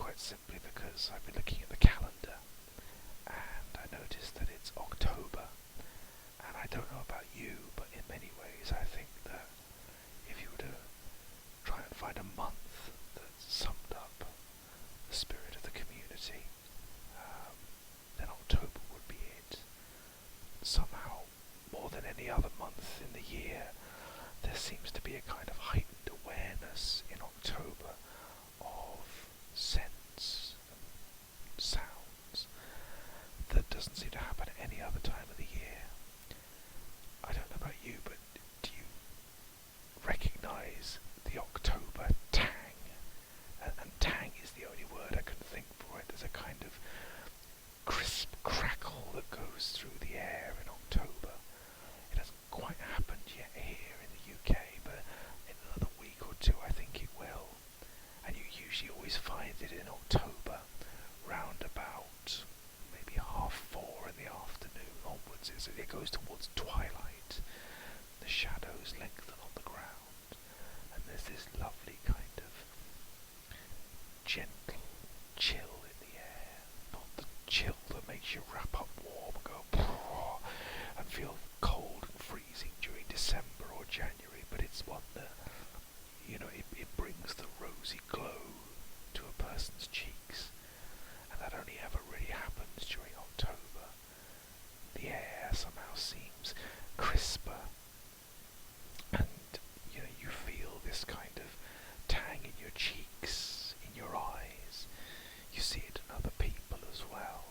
quite simply because I've been looking at the calendar and I noticed that it's October. And I don't know about you, but in many ways I think that if you were to try and find a month that summed up the spirit of the community, then October would be it. Somehow, more than any other month in the year, there seems to be a kind of heightened awareness in October of scents and sounds that doesn't seem to happen at any other time of the year. I don't know about you, but do you recognise the October tang? And tang is the only word I can think for it. There's a kind of crisp crackle that goes through the air in October. It hasn't quite happened yet here in the UK, but in another week or two I think it will. And you usually always find it in October, round about maybe 4:30 in the afternoon onwards. It goes towards twilight. The shadows lengthen on the ground, and there's this lovely kind of gentle chill in the air. Not the chill that makes you wrap up warm and go and feel cold and freezing during December or January, but it's one that, it brings the rosy glow to a person's cheeks, and that only ever really happens during October. The air somehow seems crisper, and you feel this kind of tang in your cheeks, in your eyes. You see it in other people as well.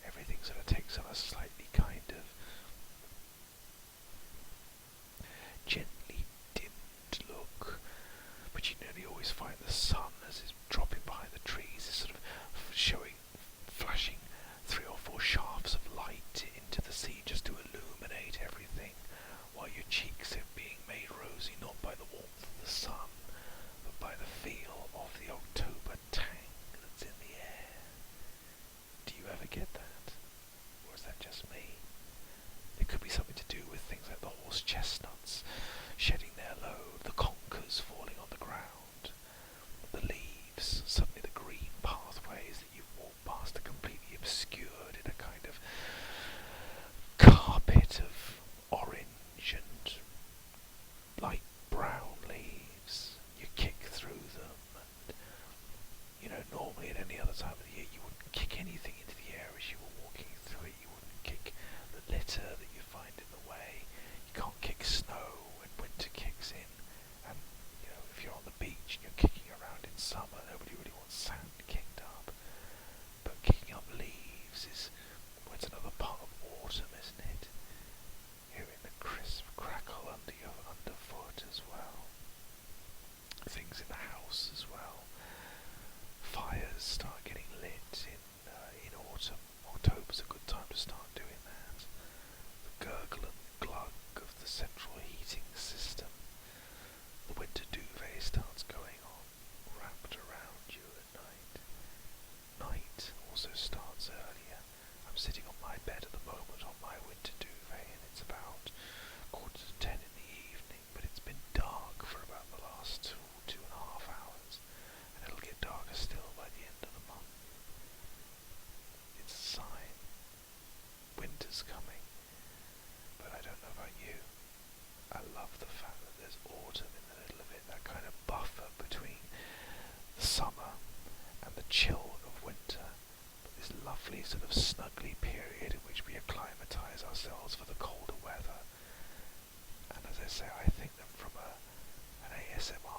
Everything sort of takes on a slightly kind of gently dimmed look, but you nearly always find the sun, as it's dropping behind the trees, is sort of flashing 3 or 4 shafts of light into the sea just to illuminate everything, while your cheeks are being made rosy not by the warmth of the sun, but by the feel of the October tang that's in the air. Do you ever get that? Or is that just me? It could be something to do with things like the horse chestnuts shedding their load, the conkers falling on the ground, the leaves, suddenly the green pathways that you've walked past are completely obscured in a kind of carpet of orange and light brown leaves. You kick through them, and normally at any other time of the year you wouldn't kick anything into the air as you were walking through it. You wouldn't kick the litter that you find in the way. You can't kick snow when winter kicks in, and if you're on the beach and you're kicking around in summer, nobody really wants sand kicked up. But kicking up leaves it's another part of autumn, isn't it? Hearing the crisp crackle under your underfoot as well. Things in the house as well. Fires start getting lit in autumn. October's a good time to start doing that. The gurgle and glug of the central heating system. The winter duvet starts going on, wrapped around you at night. Night also starts earlier. I'm sitting on my bed at the moment on my winter duvet, and it's about 9:45 in the evening, but it's been dark for about the last 2.5 hours, and it'll get darker still by the end of the month. It's a sign. Winter's coming. But I don't know about you. I love the fact that there's autumn in the middle of it, that kind of buffer between the summer and the chill of winter, but this lovely sort of snuggly period in which we acclimatise ourselves for the colder weather. And as I say, I think that from an ASMR